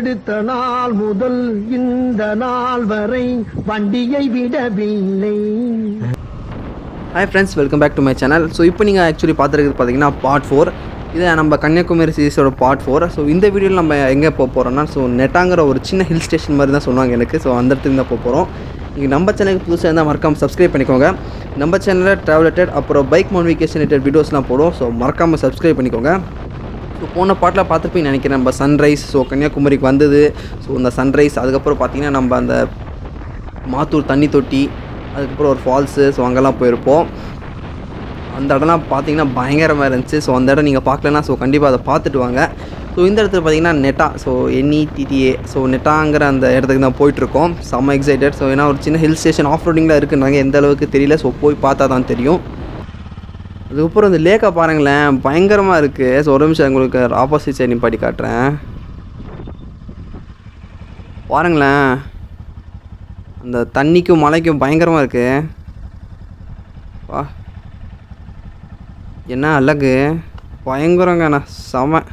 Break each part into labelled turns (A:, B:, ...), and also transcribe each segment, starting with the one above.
A: எடுத்த நாள் முதல் இந்த நாள் வரை வண்டியை விடவில்லை.
B: Hi friends, welcome back to my channel. So இப்போ நீங்கள் ஆக்சுவலி பார்த்துருக்குது பார்த்தீங்கன்னா பார்ட் 4. இது நம்ம கன்னியாகுமரி சீரிஸோட பார்ட் 4. ஸோ இந்த வீடியோவில் நம்ம எங்கே போக போகிறோம்னா, ஸோ நெட்டாங்கிற ஒரு சின்ன ஹில் ஸ்டேஷன் மாதிரி தான் சொன்னாங்க எனக்கு. ஸோ அந்த இடத்துக்கு தான் போக போகிறோம். நீங்கள் நம்ம சேனலுக்கு புதுசாக இருந்தால் மறக்காமல் சப்ஸ்கிரைப் பண்ணிக்கோங்க. நம்ம சேனலில் ட்ராவலேட்டட் அப்புறம் பைக் மாடிஃபிகேஷன் ரிலேட்டட் வீடியோஸ்லாம் போடும். ஸோ மறக்காமல் சப்ஸ்கிரைப் பண்ணிக்கோங்க. ஸோ போன பாட்டில் பார்த்துப்போய் நினைக்கிறேன் நம்ம சன்ரைஸ். ஸோ கன்னியாகுமரிக்கு வந்தது. ஸோ இந்த சன்ரைஸ், அதுக்கப்புறம் பார்த்திங்கன்னா நம்ம அந்த மாத்தூர் தண்ணி தொட்டி, அதுக்கப்புறம் ஒரு ஃபால்ஸு, ஸோ அங்கெல்லாம் போயிருப்போம். அந்த இடம்லாம் பார்த்திங்கன்னா பயங்கரமாக இருந்துச்சு. ஸோ அந்த இடம் நீங்கள் பார்க்கலன்னா ஸோ கண்டிப்பாக அதை பார்த்துட்டு வாங்க. ஸோ இந்த இடத்துல பார்த்திங்கன்னா நெட்டா, ஸோ NETTA, ஸோ நெட்டாங்கிற அந்த இடத்துக்கு தான் போயிட்டுருக்கோம். செம்ம எக்ஸைட்டட். ஸோ ஏன்னா ஒரு சின்ன ஹில் ஸ்டேஷன் ஆஃப் ரோடிங்கில் இருக்குன்னாங்க, எந்த அளவுக்கு தெரியல. ஸோ போய் பார்த்தா தான் தெரியும். அதுக்கப்புறம் இந்த லேக்கை பாருங்களேன், பயங்கரமாக இருக்குது. ஸோ ஒரு நிமிஷம் உங்களுக்கு ஆப்போசிட் சைடு நிப்பாட்டி காட்டுறேன். பாருங்களேன், அந்த தண்ணிக்கும் மலைக்கும் பயங்கரமாக இருக்குது. வா, என்ன அழகு, பயங்கரங்க. நான் செம.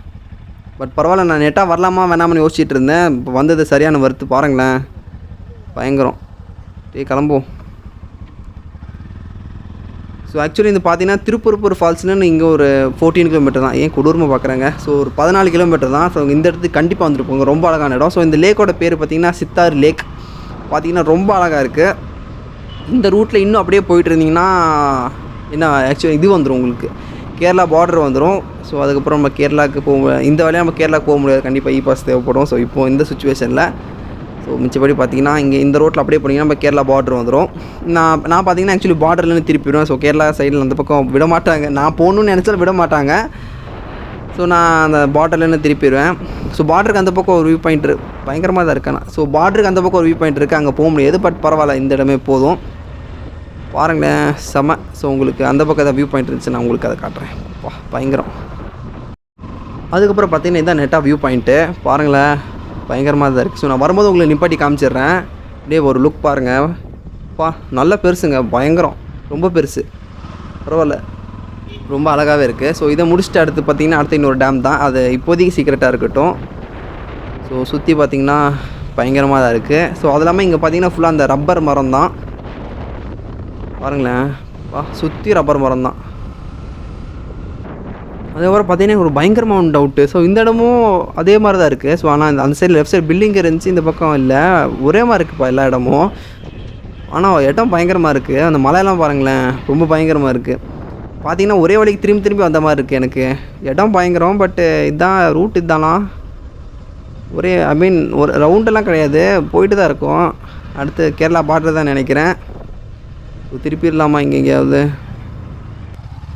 B: பட் பரவாயில்ல, நான் நெட்டாக வரலாமா வேணாமனு யோசிச்சுட்டு இருந்தேன். இப்போ வந்தது சரியான வருத்து. பாருங்களேன், பயங்கரம். கிளம்புவோம். ஸோ ஆக்சுவலி இந்த பார்த்தீங்கன்னா திருப்பூர் ஃபால்ஸ்னு இங்கே ஒரு 14 கிலோமீட்டர் தான். ஏன் கொடூரமாக பார்க்குறாங்க. ஸோ ஒரு 14 கிலோமீட்டர் தான். ஸோ இந்த இடத்துக்கு கண்டிப்பாக வந்துட்டு போங்க. ரொம்ப அழகான இடம். ஸோ இந்த லேக்கோட பேர் பார்த்திங்கன்னா சித்தார் லேக். பார்த்திங்கன்னா ரொம்ப அழகாக இருக்குது. இந்த ரூட்டில் இன்னும் அப்படியே போயிட்டு இருந்தீங்கன்னா என்ன ஆக்சுவலி இது வந்துடும், உங்களுக்கு கேரளா பார்டர் வந்துடும். ஸோ அதுக்கப்புறம் நம்ம கேரளாவுக்கு இந்த வழியாக நம்ம கேரளாவுக்கு போக முடியாது, கண்டிப்பாக பாஸ் தேவைப்படும். ஸோ இப்போது இந்த சுச்சுவேஷனில் ஸோ மிச்சப்படி பார்த்திங்கன்னா இங்கே இந்த ரோட்டில் அப்படியே போனீங்கன்னா நம்ம கேரளா பார்டர் வந்துடும். நான் பார்த்திங்கன்னா ஆக்சுவலி பார்டர்லேருந்து திருப்பிடுவேன். ஸோ கேரளா சைடில் அந்த பக்கம் விட மாட்டாங்க. நான் போகணுன்னு நினச்சாலும் விட மாட்டாங்க. ஸோ நான் அந்த பார்டர்லேருந்து திருப்பிடுவேன். ஸோ பார்டருக்கு அந்த பக்கம் ஒரு வியூ பாயிண்ட் பயங்கரமாக தான் இருக்கேன். ஸோ பார்டருக்கு அந்த பக்கம் ஒரு வியூ பாயிண்ட் இருக்குது, அங்கே போக முடியாது. பட் பரவாயில்ல, இந்த இடமே போதும். பாருங்களேன், செம. ஸோ உங்களுக்கு அந்த பக்கம் ஏதாவது வியூ பாயிண்ட் இருந்துச்சு, நான் உங்களுக்கு அதை காட்டுறேன். வா, பயங்கரம். அதுக்கப்புறம் பார்த்திங்கன்னா இதான் நெட்டாக வியூ பாயிண்ட்டு. பாருங்களேன், பயங்கரமாக தான் இருக்குது. ஸோ நான் வரும்போது உங்களுக்கு நிப்பாட்டி காமிச்சிடுறேன். அப்படியே ஒரு லுக் பாருங்கள். நல்ல பெருசுங்க, பயங்கரம், ரொம்ப பெருசு. பரவாயில்ல, ரொம்ப அழகாகவே இருக்குது. ஸோ இதை முடிச்சுட்டு அடுத்து பார்த்திங்கன்னா அடுத்து இன்னொரு டேம் தான். அது இப்போதைக்கு சீக்கிரட்டாக இருக்கட்டும். ஸோ சுற்றி பார்த்திங்கன்னா பயங்கரமாக தான் இருக்குது. ஸோ அது இல்லாமல் இங்கே பார்த்திங்கன்னா ஃபுல்லாக அந்த ரப்பர் மரம் தான். பாருங்களேன், சுற்றி ரப்பர் மரம் தான். அதுக்கப்புறம் பார்த்தீங்கன்னா ஒரு பயங்கரமான டவுட்டு. ஸோ இந்த இடமும் அதே மாதிரி தான் இருக்குது. ஸோ ஆனால் அந்த சைடில் லெஃப்ட் சைடு பில்டிங் இருந்துச்சு, இந்த பக்கம் இல்லை. ஒரே மாதிரி இருக்குப்பா எல்லா இடமும். ஆனால் இடம் பயங்கரமாக இருக்குது. அந்த மலையெல்லாம் பாருங்களேன், ரொம்ப பயங்கரமாக இருக்குது. பார்த்தீங்கன்னா ஒரே வழிக்கு திரும்பி வந்த மாதிரி இருக்குது எனக்கு. இடம் பயங்கரம். பட்டு இதுதான் ரூட், இதுதானா ஒரே ஒரு ரவுண்டெல்லாம் கிடையாது, போயிட்டு தான் இருக்கும். அடுத்து கேரளா பார்டர் தான் நினைக்கிறேன். திருப்பிடலாமா இங்கே எங்கேயாவது.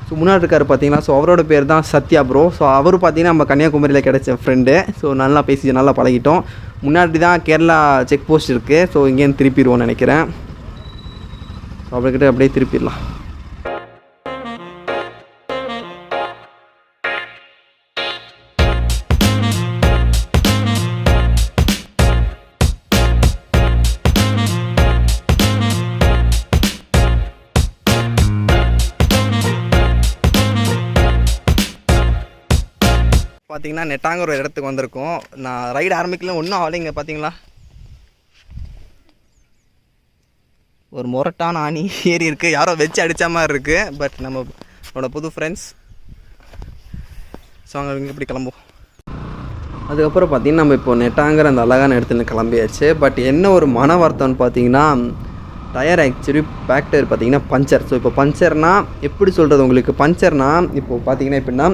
B: ஸோ முன்னாடி இருக்கார் பார்த்தீங்களா, ஸோ அவரோட பேர் தான் சத்யா ப்ரோ. ஸோ அவர் பார்த்தீங்கன்னா நம்ம கன்னியாகுமரியில் கிடைச்ச ஃப்ரெண்டு. ஸோ நல்லா பேசி நல்லா பழகிட்டோம். முன்னாடி தான் கேரளா செக் போஸ்ட் இருக்குது. ஸோ இங்கேருந்து திருப்பிடுவோம்னு நினைக்கிறேன். ஸோ அவர்கிட்ட அப்படியே திருப்பிடலாம். பார்த்தீங்கன்னா நெட்டாங்கிற ஒரு இடத்துக்கு வந்திருக்கோம். நான் ரைடு ஆரம்பிக்கல, ஒன்றும் ஆகலை. இங்கே பார்த்தீங்களா ஒரு முரட்டான ஆணி ஏறி இருக்குது. யாரோ வச்சு அடித்த மாதிரி இருக்குது. பட் நம்மளோட புது ஃப்ரெண்ட்ஸ். ஸோ அங்கே இங்கே இப்படி கிளம்புவோம். அதுக்கப்புறம் பார்த்திங்கன்னா நம்ம இப்போ நெட்டாங்கிற அந்த அழகான இடத்துல கிளம்பியாச்சு. பட் என்ன ஒரு மன வருத்தம்னு பார்த்தீங்கன்னா, டயர் ஆக்சுவலி பேக் டயர் பார்த்திங்கன்னா பஞ்சர். ஸோ இப்போ பஞ்சர்னால் எப்படி சொல்கிறது உங்களுக்கு, பஞ்சர்னால் இப்போது பார்த்திங்கன்னா எப்படின்னா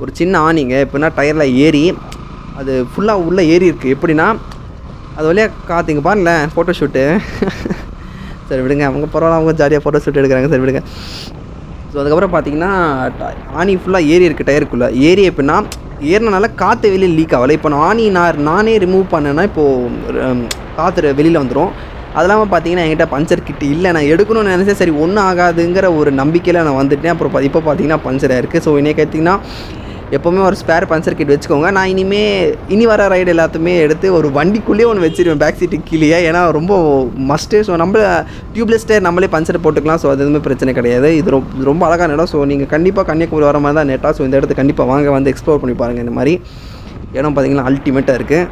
B: ஒரு சின்ன ஆணிங்க எப்படின்னா டயரில் ஏறி அது ஃபுல்லாக உள்ளே ஏறி இருக்குது. எப்படின்னா அது வழியாக காற்றுங்க பாருங்களேன். ஃபோட்டோ ஷூட்டு சரி விடுங்க, அவங்க பரவாயில்ல, அவங்க ஜாலியாக ஃபோட்டோ ஷூட் எடுக்கிறாங்க. சரி விடுங்க. ஸோ அதுக்கப்புறம் பார்த்தீங்கன்னா ஆணி ஃபுல்லாக ஏறி இருக்குது டயருக்குள்ளே. ஏறி எப்படின்னா ஏறினால காற்று வெளியில் லீக் ஆகலை. இப்போ ஆணி நானே ரிமூவ் பண்ணேன்னா இப்போது காற்று வெளியில் வந்துடும். அது இல்லாமல் பார்த்தீங்கன்னா என்கிட்ட பஞ்சர் கிட்டு இல்லை. நான் எடுக்கணும்னு நினச்சேன். சரி ஒன்றும் ஆகாதுங்கிற ஒரு நம்பிக்கையில் நான் வந்துட்டேன். அப்புறம் இப்போ பார்த்தீங்கன்னா பஞ்சர் ஆகிருக்கு. ஸோ இன்னைக்கு பார்த்தீங்கன்னா எப்போவுமே ஒரு ஸ்பேர் பஞ்சர் கிட் வச்சுக்கோங்க. நான் இனி வர ரைடு எல்லாத்தையுமே எடுத்து ஒரு வண்டிக்குள்ளேயே ஒன்று வச்சுருவேன், பேக் சீட்டுக்கு கீழே. ஏன்னா ரொம்ப மஸ்ட்டு. ஸோ நம்ம டியூப்லெஸ் டயர் நம்மளே பஞ்சர் போட்டுக்கலாம். ஸோ அது எதுவுமே பிரச்சனை கிடையாது. இது ரொம்ப அழகான இடம். ஸோ நீங்கள் கண்டிப்பாக கன்னியாகுமரி வர மாதிரி தான் நெட்டா. ஸோ இந்த இடத்துக்கு கண்டிப்பாக வாங்க, வந்து எக்ஸ்ப்ளோர் பண்ணி பாருங்கள். இந்த மாதிரி இடம் பார்த்திங்கன்னா அல்டிமேட்டாக இருக்குது.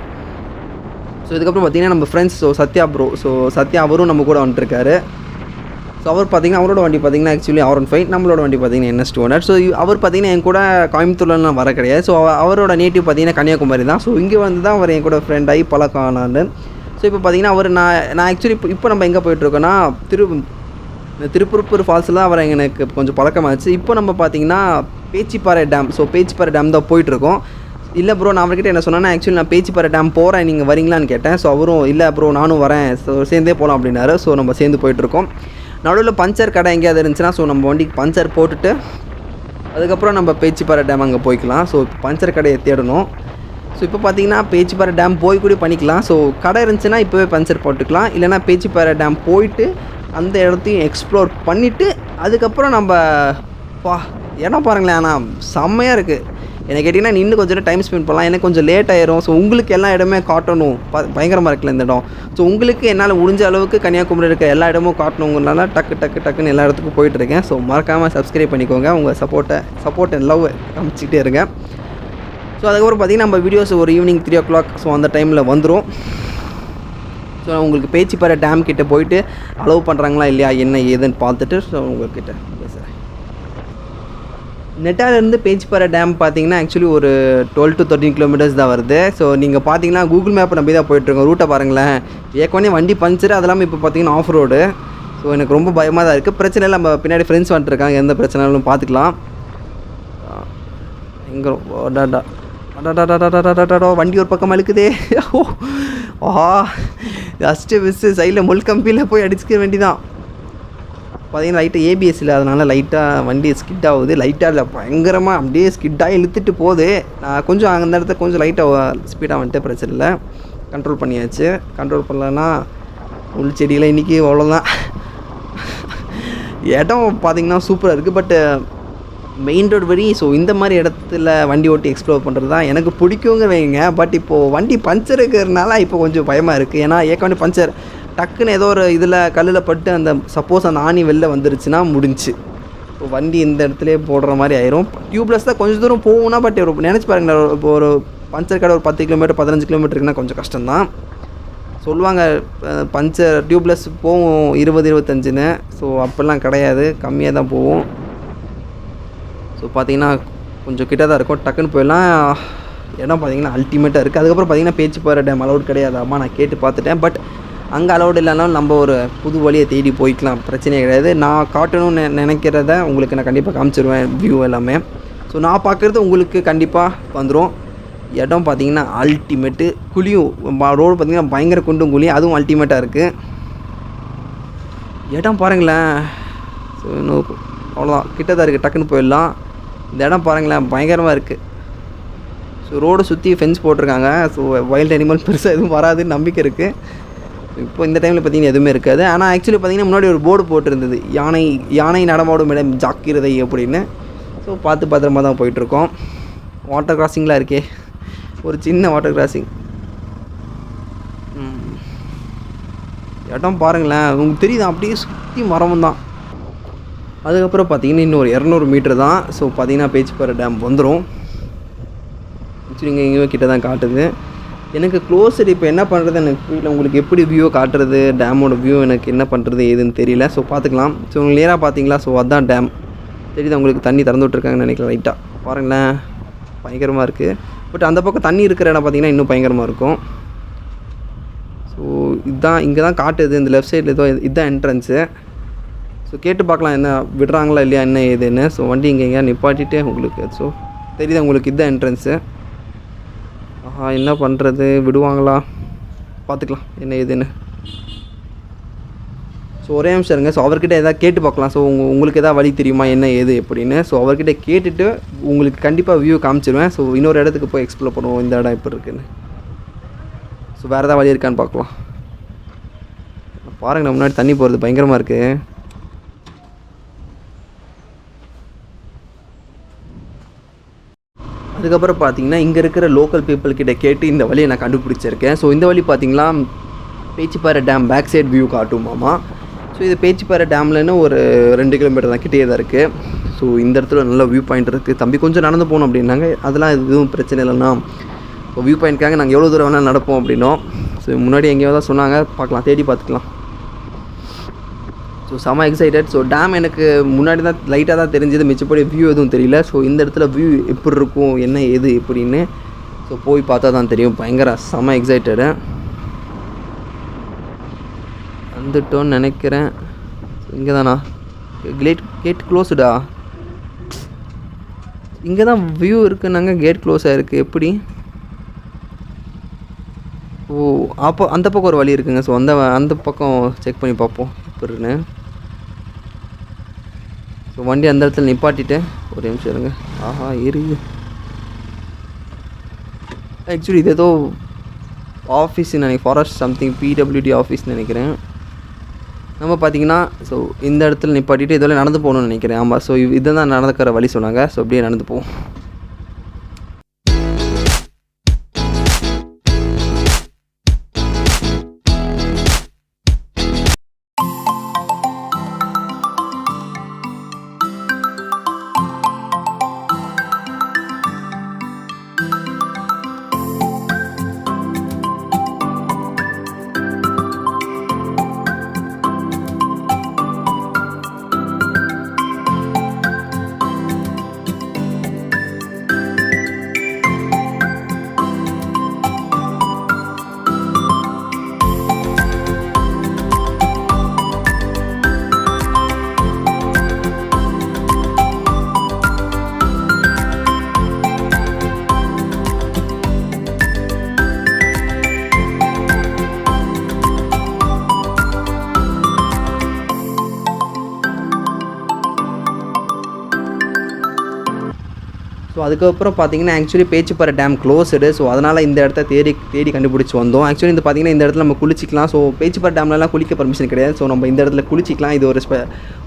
B: ஸோ இதுக்கப்புறம் பார்த்திங்கன்னா நம்ம ஃப்ரெண்ட்ஸ் சத்யா ப்ரோ. சத்யா அவரும் நம்ம கூட வந்துட்டுருக்காரு. ஸோ அவர் பார்த்திங்கன்னா அவரோட வண்டி பார்த்திங்கன்னா ஆக்சுவலி R15, நம்மளோட வண்டி பார்த்திங்கன்னா NS200. ஸோ அவர் பார்த்திங்கன்னா என் கூட கோயம்புத்தூர்லாம் வர கிடையாது. ஸோ அவரோட நேட்டிவ் பார்த்திங்கன்னா கன்னியாகுமரி தான். ஸோ இங்கே வந்து தான் அவர் என் கூட ஃப்ரெண்ட் ஆகி பழக்கம் ஆனான்னு. ஸோ இப்போ பார்த்திங்கன்னா அவர் நான் ஆக்சுவலி இப்போ நம்ம எங்கே போயிட்டுருக்கோன்னா திருப்பூர் ஃபால்ஸில் தான் அவர் எனக்கு கொஞ்சம் பழக்கமாச்சு. இப்போ நம்ம பார்த்திங்கன்னா Pechiparai dam. So Pechiparai dam தான் போயிட்டுருக்கோம். இல்லை ப்ரோ, நான் அவர்கிட்ட என்ன சொன்னேன்னா ஆக்சுவலி நான் பேச்சிப்பாறை டேம் போகிறேன், நீங்கள் வரீங்களான்னு கேட்டேன். ஸோ அவரும் இல்லை ப்ரோ நானும் வரேன், ஸோ சேர்ந்தே போகலாம் அப்படின்னாரு. ஸோ நம்ம சேர்ந்து போயிட்டுருக்கோம். நடுவில் பஞ்சர் கடை எங்கேயாவது இருந்துச்சுன்னா ஸோ நம்ம வண்டிக்கு பஞ்சர் போட்டுட்டு அதுக்கப்புறம் நம்ம பேச்சிப்பாறை டேம் அங்கே போய்க்கலாம். ஸோ பஞ்சர் கடையை தேடணும். ஸோ இப்போ பார்த்திங்கன்னா பேச்சிப்பாறை டேம் போய் கூட பண்ணிக்கலாம். ஸோ கடை இருந்துச்சுன்னா இப்போவே பஞ்சர் போட்டுக்கலாம். இல்லைனா பேச்சிப்பாறை டேம் போயிட்டு அந்த இடத்தையும் எக்ஸ்ப்ளோர் பண்ணிவிட்டு அதுக்கப்புறம் நம்ம இடம் பாருங்களேன். ஆனால் செம்மையாக இருக்குது. எனக்கு கேட்டிங்கன்னா இன்னும் கொஞ்சம் டைம் ஸ்பெண்ட் பண்ணலாம். எனக்கு கொஞ்சம் லேட் ஆயிரும். ஸோ உங்களுக்கு எல்லா இடமே காட்டணும், பயங்கரமாக இருக்குல்ல இந்த இடம். ஸோ உங்களுக்கு என்னால் முடிஞ்ச அளவுக்கு கன்னியாகுமரி இருக்க எல்லா இடமும் காட்டணுங்கிறனால டக்குன்னு எல்லா இடத்துக்கும் போயிட்டுருக்கேன். ஸோ மறக்காமல் சப்ஸ்கிரைப் பண்ணிக்கோங்க. உங்கள் சப்போர்ட் அண்ட் லவ் காமிச்சிக்கிட்டே இருங்க. ஸோ அதுக்கப்புறம் பார்த்திங்கன்னா நம்ம வீடியோஸ் ஒரு ஈவினிங் 3 o'clock ஸோ அந்த டைமில் வந்துடும். ஸோ உங்களுக்கு பேச்சிப்பாறை டேம் கிட்டே போயிட்டு அலோவ் பண்ணுறாங்களா இல்லையா என்ன ஏதுன்னு பார்த்துட்டு ஸோ உங்கள்கிட்ட பேசுகிறேன். நெட்டாலேருந்து பேச்சிப்பாறை டேம் பார்த்தீங்கன்னா ஆக்சுவலி ஒரு 12 to 13 kilometers தான் வருது. ஸோ நீங்கள் பார்த்தீங்கன்னா கூகுள் மேப்பை நம்பி தான் போயிட்டுருக்கோம். ரூட்டை பாருங்களேன். ஏற்கனவே வண்டி பஞ்சர், அது இல்லாமல் இப்போ பார்த்தீங்கன்னா ஆஃப் ரோடு. ஸோ எனக்கு ரொம்ப பயமாக தான் இருக்குது. பிரச்சனை இல்லை, நம்ம பின்னாடி ஃப்ரெண்ட்ஸ் வந்துட்டுருக்காங்க, எந்த பிரச்சனைகளும் பார்த்துக்கலாம். எங்கே வண்டி ஒரு பக்கம் அழுக்குதே. ஜஸ்ட்டு மிஸ்ஸு சைடில் முள் கம்பியில் போய் அடிச்சுக்க வேண்டி தான். பார்த்தீங்கன்னா லைட்டாக ஏபிஎஸ் இல்லை, அதனால் லைட்டாக வண்டி ஸ்கிட் ஆகுது. லைட்டாக இல்லை, பயங்கரமாக அப்படியே ஸ்கிட்டாக இழுத்துட்டு போகுது. நான் கொஞ்சம் அந்த இடத்த கொஞ்சம் லைட்டாக ஸ்பீடாக வந்துட்டு பிரச்சனை இல்லை, கண்ட்ரோல் பண்ணியாச்சு. கண்ட்ரோல் பண்ணலன்னா முள் செடியில் இன்றைக்கி அவ்வளோதான். இடம் பார்த்திங்கன்னா சூப்பராக இருக்குது. பட்டு மெயின் ரோடு வரி. ஸோ இந்த மாதிரி இடத்துல வண்டி ஓட்டி எக்ஸ்ப்ளோர் பண்ணுறது தான் எனக்கு பிடிக்குங்க வைங்க. பட் இப்போது வண்டி பஞ்சர் இருக்கிறதுனால இப்போ கொஞ்சம் பயமாக இருக்குது. ஏன்னா ஏற்கனவே பஞ்சர் டக்குன்னு ஏதோ ஒரு இதில் கல்லில் பட்டு அந்த சப்போஸ் அந்த ஆணி வெளில வந்துருச்சுன்னா முடிஞ்சு. இப்போ வண்டி இந்த இடத்துல போடுற மாதிரி ஆயிரும். டியூப்லெஸ் தான் கொஞ்சம் தூரம் போகும்னா, பட் நினச்சி பாருங்களேன், இப்போ ஒரு பஞ்சர் கடை ஒரு 10 kilometer 15 kilometer இருக்குன்னா கொஞ்சம் கஷ்டம்தான். சொல்லுவாங்க பஞ்சர் டியூப்லெஸ் போகும் 20-25ன்னு. ஸோ அப்போல்லாம் கிடையாது, கம்மியாக தான் போகும். ஸோ பார்த்திங்கன்னா கொஞ்சம் கிட்ட தான் இருக்கும், டக்குன்னு போயிடலாம். இடம் பார்த்திங்கன்னா அல்டிமேட்டாக இருக்குது. அதுக்கப்புறம் பார்த்திங்கன்னா பேச்சிப்பாறை டேம் அலௌட் கிடையாது. அம்மா நான் கேட்டு பார்த்துட்டேன். பட் அங்கே அலௌட் இல்லைனாலும் நம்ம ஒரு புது வழியை தேடி போய்க்கலாம், பிரச்சனையே கிடையாது. நான் காட்டணும்னு நினைக்கிறத உங்களுக்கு நான் கண்டிப்பாக காமிச்சிடுவேன், வியூ எல்லாமே. ஸோ நான் பார்க்குறது உங்களுக்கு கண்டிப்பாக வந்துடும். இடம் பார்த்திங்கன்னா அல்டிமேட்டு. குழியும் ரோடு பார்த்திங்கன்னா பயங்கர குண்டும் குழியும், அதுவும் அல்டிமேட்டாக இருக்குது. இடம் பாருங்களேன். ஸோ இன்னும் அவ்வளோதான், கிட்ட தான் இருக்குது, டக்குன்னு போயிடலாம். இந்த இடம் பாருங்களேன், பயங்கரமாக இருக்குது. ஸோ ரோடு சுற்றி ஃபென்ஸ் போட்டிருக்காங்க. ஸோ வைல்டு அனிமல் பெருசாக எதுவும் வராதுன்னு நம்பிக்கை இருக்குது. இப்போ இந்த டைமில் பார்த்திங்கன்னா எதுவுமே இருக்காது. ஆனால் ஆக்சுவலி பார்த்திங்கன்னா முன்னாடி ஒரு போர்டு போட்டிருந்தது, யானை நடமாடும் இடம் ஜாக்கிரதை அப்படின்னு. ஸோ பார்த்து பத்திரமா தான் போயிட்டுருக்கோம். வாட்டர் கிராசிங்லாம் இருக்கே, ஒரு சின்ன வாட்டர் கிராசிங். இடம் பாருங்களேன், உங்களுக்கு தெரியுது, அப்படியே சுற்றி மரம் தான். அதுக்கப்புறம் பார்த்திங்கன்னா இன்னொரு 200 மீட்டர் தான். ஸோ பார்த்திங்கன்னா பேச்சிப்பாறை டேம் வந்துடும். ஆக்சுவலி இங்கே எங்கேயோ கிட்ட தான் காட்டுது. எனக்கு க்ளோஸர் இப்போ என்ன பண்ணுறது எனக்கு புரியல. உங்களுக்கு எப்படி வியூவை காட்டுறது, டேமோட வியூ எனக்கு என்ன பண்ணுறது ஏதுன்னு தெரியல. ஸோ பார்த்துக்கலாம். ஸோ உங்களுக்கு நேராக பார்த்தீங்களா, ஸோ அதுதான் டேம் தெரியுது உங்களுக்கு. தண்ணி திறந்து விட்ருக்காங்கன்னு நினைக்கிறேன். லைட்டாக பாருங்களேன், பயங்கரமாக இருக்குது. பட் அந்த பக்கம் தண்ணி இருக்கிற இடம் பார்த்திங்கன்னா இன்னும் பயங்கரமாக இருக்கும். ஸோ இதுதான் இங்கே தான் காட்டுது, இந்த லெஃப்ட் சைடில் ஏதோ இதுதான் என்ட்ரன்ஸு. ஸோ கேட்டு பார்க்கலாம் என்ன விடுறாங்களா இல்லையா என்ன ஏதுன்னு. ஸோ வண்டி இங்கே எங்கேயா நிப்பாட்டிட்டு உங்களுக்கு ஸோ தெரியுது உங்களுக்கு இதுதான் என்ட்ரன்ஸு. என்ன பண்ணுறது, விடுவாங்களா பார்த்துக்கலாம் என்ன ஏதுன்னு. ஸோ ஒரே நிமிஷம் இருங்க. ஸோ அவர்கிட்ட எதாவது கேட்டு பார்க்கலாம். ஸோ உங்களுக்கு எதாவது வழி தெரியுமா என்ன ஏது எப்படின்னு. ஸோ அவர்கிட்ட கேட்டுட்டு உங்களுக்கு கண்டிப்பாக வியூ காமிச்சிடுவேன். ஸோ இன்னொரு இடத்துக்கு போய் எக்ஸ்ப்ளோர் பண்ணுவோம் இந்த இடம் எப்படி இருக்குன்னு. ஸோ வேறு எதாவது வழி இருக்கான்னு பார்க்கலாம். பாருங்கள், முன்னாடி தண்ணி போகிறது பயங்கரமாக இருக்குது. அதுக்கப்புறம் பார்த்தீங்கன்னா இங்கே இருக்கிற லோக்கல் பீப்புள்கிட்ட கேட்டு இந்த வழியை நான் கண்டுபிடிச்சிருக்கேன். ஸோ இந்த வழி பார்த்திங்கன்னா Pechiparai dam back side view காட்டுமாமா. ஸோ இது பேச்சிப்பாறை டேம்லன்னு ஒரு 2 கிலோமீட்டர் தான் கிட்டே தான் இருக்குது. ஸோ இந்த இடத்துல நல்ல வியூ பாயிண்ட் இருக்குது. தம்பி கொஞ்சம் நடந்து போகணும் அப்படின்னாங்க. அதெல்லாம் எதுவும் பிரச்சனை இல்லைன்னா இப்போ வியூ பாயிண்ட்காக நாங்கள் எவ்வளோ தூரம் வேணால் நடப்போம் அப்படின்னோம். ஸோ முன்னாடி எங்கேயோ தான் சொன்னாங்க, பார்க்கலாம், தேடி பார்த்துக்கலாம். ஸோ செம எக்ஸைட்டட். ஸோ டேம் எனக்கு முன்னாடி தான் லைட்டாக தான் தெரிஞ்சது, மிச்சப்படி வியூ எதுவும் தெரியல. ஸோ இந்த இடத்துல வியூ எப்படி இருக்கும், என்ன எது எப்படின்னு ஸோ போய் பார்த்தா தான் தெரியும். பயங்கர செம எக்ஸைட்டடு. வந்துட்டோன்னு நினைக்கிறேன். இங்கே தானா கேட் க்ளோஸ்டா? இங்கே தான் வியூ இருக்குன்னாங்க, கேட் க்ளோஸாக இருக்குது. எப்படி? ஓ அப்போ அந்த பக்கம் ஒரு வழி இருக்குங்க. ஸோ அந்த பக்கம் செக் பண்ணி பார்ப்போம் எப்படின்னு. ஸோ வண்டி அந்த இடத்துல நிப்பாட்டிட்டு ஒரு நிமிஷம் இருங்க. ஆஹா இருக்கு. ஆக்சுவலி இது ஏதோ ஆஃபீஸ்ன்னு நினைக்கிறேன், ஃபாரஸ்ட் சம்திங் பிடபிள்யூடி ஆஃபீஸ்ன்னு நினைக்கிறேன். நம்ம பார்த்தீங்கன்னா ஸோ இந்த இடத்துல நிப்பாட்டிட்டு இதெல்லாம் நடந்து போகணும்னு நினைக்கிறேன். ஆமாம், ஸோ இதை தான் நடக்கிற வழி சொன்னாங்க. ஸோ அப்படியே நடந்து போவோம். ஸோ அதுக்கப்புறம் பார்த்தீங்கன்னா actually Pechiparai dam closed. So அதனால் இந்த இடத்த தேடி கண்டுபிடிச்சி வந்தோம். ஆக்சுவலி இந்த பார்த்தீங்கன்னா இந்த இடத்துல நம்ம குளிச்சிக்கலாம். ஸோ பேச்சிப்பாறை டேம்லலாம் குளிக்க பர்மிஷன் கிடையாது. ஸோ நம்ம இந்த இடத்துல குளிச்சிக்கலாம். இது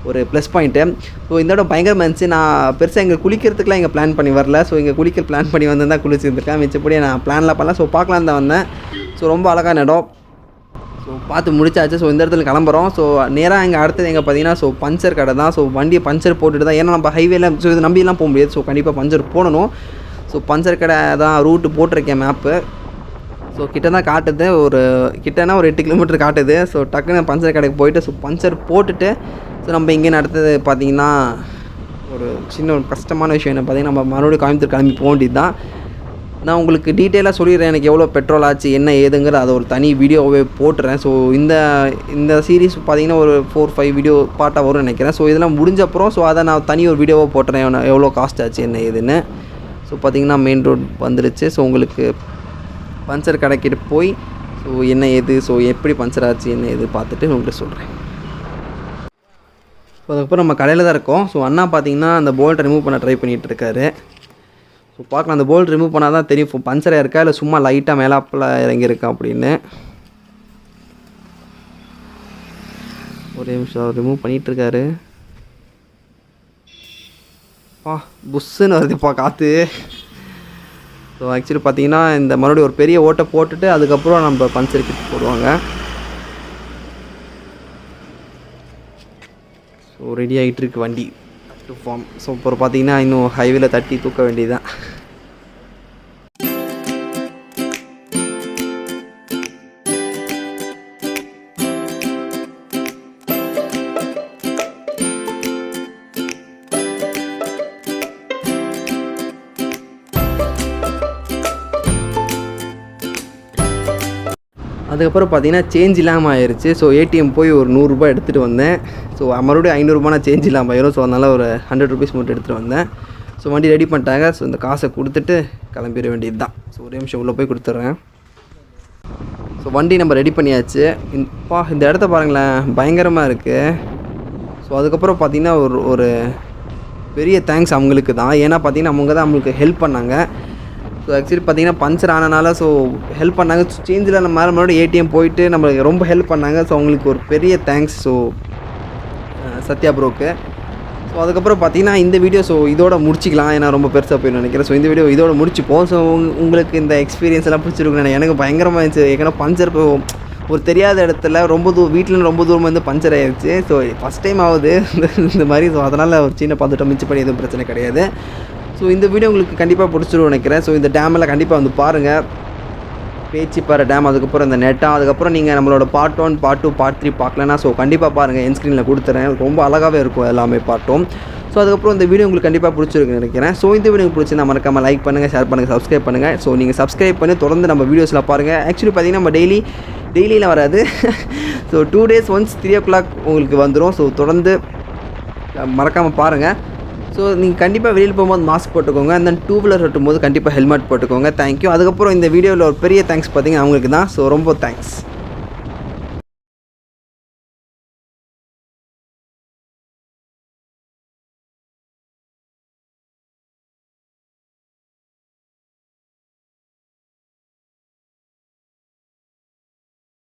B: ஒரு ப்ளஸ் பாயிண்ட்டு. ஸோ இந்த இடம் பயங்கரமாக இருந்துச்சு. நான் பெருசாக இங்கே குளிக்கிறதுக்குலாம் இங்கே பிளான் பண்ணி வரல. ஸோ இங்கே குளிக்க பிளான் பண்ணி வந்திருந்தால் குளிச்சிருந்துருக்கேன். மிச்சப்படி நான் பிளான்லாம் பண்ணல. ஸோ பார்க்கலாம் தான் வந்தேன். ஸோ ரொம்ப அழகான இடம். ஸோ பார்த்து முடிச்சாச்சு. ஸோ இந்த இடத்துல கிளம்புறோம். ஸோ நேராக இங்கே அடுத்தது எங்கே பார்த்தீங்கன்னா ஸோ பஞ்சர் கடை தான். ஸோ வண்டியை பஞ்சர் போட்டுட்டு தான், ஏன்னா நம்ம ஹைவேல ஸோ இது நம்பிலாம் போக முடியாது. ஸோ கண்டிப்பாக பஞ்சர் போடணும். ஸோ பஞ்சர் கடை தான் ரூட்டு போட்டிருக்கேன் மேப்பு. ஸோ கிட்ட தான் காட்டுது, கிட்டனா ஒரு 8 கிலோமீட்டர் காட்டுது. ஸோ டக்குன்னு பஞ்சர் கடைக்கு போயிட்டு ஸோ பஞ்சர் போட்டுட்டு ஸோ நம்ம இங்கே அடுத்தது பார்த்திங்கன்னா ஒரு சின்ன கஷ்டமான விஷயம் என்ன பார்த்திங்கன்னா, நம்ம மறுபடியும் கோயம்புத்தூர் கிளம்பி போக வேண்டியது தான். நான் உங்களுக்கு டீட்டெயிலாக சொல்லிடுறேன் எனக்கு எவ்வளோ பெட்ரோல் ஆச்சு என்ன ஏதுங்கிற அதை ஒரு தனி வீடியோவே போட்டுறேன். ஸோ இந்த சீரீஸ் பார்த்திங்கன்னா ஒரு 4-5 வீடியோ பார்ட்டாக வரும்னு நினைக்கிறேன். ஸோ இதெல்லாம் முடிஞ்சப்பறம் ஸோ அதை நான் தனி ஒரு வீடியோவாக போட்டுறேன் எவ்வளோ காஸ்ட் ஆச்சு என்ன ஏதுன்னு. ஸோ பார்த்திங்கன்னா மெயின் ரோட் வந்துடுச்சு. ஸோ உங்களுக்கு பஞ்சர் கடைக்கிட்டு போய் ஸோ என்ன ஏது ஸோ எப்படி பஞ்சர் ஆச்சு என்ன ஏது பார்த்துட்டு உங்களுக்கு சொல்கிறேன். ஸோ அதுக்கப்புறம் நம்ம கடையில் தான் இருக்கோம். ஸோ அண்ணா பார்த்திங்கன்னா அந்த போல்ட்டை ரிமூவ் பண்ண ட்ரை பண்ணிகிட்டு இருக்காரு. ஸோ பார்க்கலாம், அந்த போல்ட் ரிமூவ் பண்ணால் தான் தெரியும் பஞ்சராக இருக்கா இல்லை சும்மா லைட்டாக மேலாப்பில் இறங்கியிருக்கா அப்படின்னு. ஒரே நிமிஷம் ரிமூவ் பண்ணிகிட்ருக்காரு. புஷ்ஷுன்னு வருதுப்பா காற்று. ஸோ ஆக்சுவலி பார்த்தீங்கன்னா இந்த மறுபடியும் ஒரு பெரிய ஓட்டை போட்டுட்டு அதுக்கப்புறம் நம்ம பஞ்சர் கிட் போடுவாங்க. ஸோ ரெடி ஆகிட்டு இருக்கு வண்டி டு ஃபார்ம். ஸோ அப்புறம் பார்த்தீங்கன்னா இன்னும் ஹைவேல தட்டி தூக்க வேண்டியதுதான். அதுக்கப்புறம் பார்த்தீங்கன்னா சேஞ்ச் இல்லாமல் ஆயிடுச்சு. ஸோ ஏடிஎம் போய் ஒரு 100 ரூபாய் எடுத்துகிட்டு வந்தேன். ஸோ மறுபடியும் 500 ரூபா நான் சேஞ்ச் இல்லாமல் ஆயிரும். ஸோ அதனால் ஒரு 100 ருபீஸ் மட்டும் எடுத்துகிட்டு வந்தேன். ஸோ வண்டி ரெடி பண்ணிட்டாங்க. ஸோ இந்த காசை கொடுத்துட்டு கிளம்பிட வேண்டியது தான். ஸோ ஒரு நிமிஷம் உள்ளே போய் கொடுத்துட்றேன். ஸோ வண்டி நம்ம ரெடி பண்ணியாச்சு. இந்த இடத்த பாருங்களேன், பயங்கரமாக இருக்குது. ஸோ அதுக்கப்புறம் பார்த்திங்கன்னா ஒரு பெரிய தேங்க்ஸ் அவங்களுக்கு தான். ஏன்னா பார்த்திங்கன்னா அவங்க தான் நம்மளுக்கு ஹெல்ப் பண்ணாங்க. ஸோ ஆக்சுவலி பார்த்திங்கன்னா பஞ்சர் ஆனனால ஸோ ஹெல்ப் பண்ணாங்க. சேஞ்சில் நம்ம மறுபடியும் ஏடிஎம் போயிட்டு நம்மளுக்கு ரொம்ப ஹெல்ப் பண்ணாங்க. ஸோ அவங்களுக்கு ஒரு பெரிய தேங்க்ஸ். ஸோ சத்யா ப்ரோக்கு. ஸோ அதுக்கப்புறம் பார்த்திங்கன்னா இந்த வீடியோ ஸோ இதோட முடிச்சிக்கலாம். ஏன்னா ரொம்ப பெருசாக போய் நினைக்கிறேன். ஸோ இந்த வீடியோ இதோட முடிச்சுப்போம். ஸோ உங்களுக்கு இந்த எக்ஸ்பீரியன்ஸ் எல்லாம் பிடிச்சிருக்குன்னு எனக்கு பயங்கரமாக இருந்துச்சு. ஏன்னா பஞ்சர் ஒரு தெரியாத இடத்துல வீட்டில் ரொம்ப தூரமாக வந்து பஞ்சர் ஆகிடுச்சு. ஸோ ஃபஸ்ட் டைம் ஆகுது இந்த மாதிரி. ஸோ அதனால் ஒரு சின்ன பார்த்துட்டோம், மிச்சம் பண்ணி எதுவும் பிரச்சனை கிடையாது. ஸோ இந்த வீடியோ உங்களுக்கு கண்டிப்பாக பிடிச்சிருன்னு நினைக்கிறேன். ஸோ இந்த டேமெல்லாம் கண்டிப்பாக வந்து பாருங்கள். பேச்சிப்பாறை டேம், அதுக்கப்புறம் இந்த நெட்டா, அதுக்கப்புறம் நீங்கள் நம்மளோட பார்ட் 1 பார்ட் 2 பார்ட் 3 பார்க்கலன்னா ஸோ கண்டிப்பாக பாருங்கள். என் ஸ்க்ரீனில் கொடுத்துறேன். ரொம்ப அழகாகவே இருக்கும் எல்லாமே பார்ட்டும். ஸோ அதுக்கப்புறம் இந்த வீடியோ உங்களுக்கு கண்டிப்பாக பிடிச்சிருக்குன்னு நினைக்கிறேன். ஸோ இந்த வீடியோ பிடிச்சிருந்தா மறக்காமல் லைக் பண்ணுங்கள், ஷேர் பண்ணுங்கள், சப்ஸ்கிரைப் பண்ணுங்கள். ஸோ நீங்கள் சப்ஸ்கிரைப் பண்ணி தொடர்ந்து நம்ம வீடியோஸில் பாருங்கள். ஆக்சுவலி பார்த்திங்கன்னா நம்ம டெய்லியில் வராது. ஸோ 2 days ஒன்ஸ் 3 o'clock உங்களுக்கு வந்துடும். ஸோ தொடர்ந்து மறக்காமல் பாருங்கள். ஸோ நீங்கள் கண்டிப்பாக வெளியில் போகும்போது மாஸ்க் போட்டுக்கோங்க. அந்த 2 wheeler ஓட்டும் போது கண்டிப்பாக ஹெல்மெட் போட்டுக்கோங்க. தேங்க்யூ. அதுக்கப்புறம் இந்த வீடியோவில் ஒரு பெரிய தேங்க்ஸ் பார்த்தீங்கன்னா அவங்களுக்கு தான். ஸோ ரொம்ப தேங்க்ஸ்.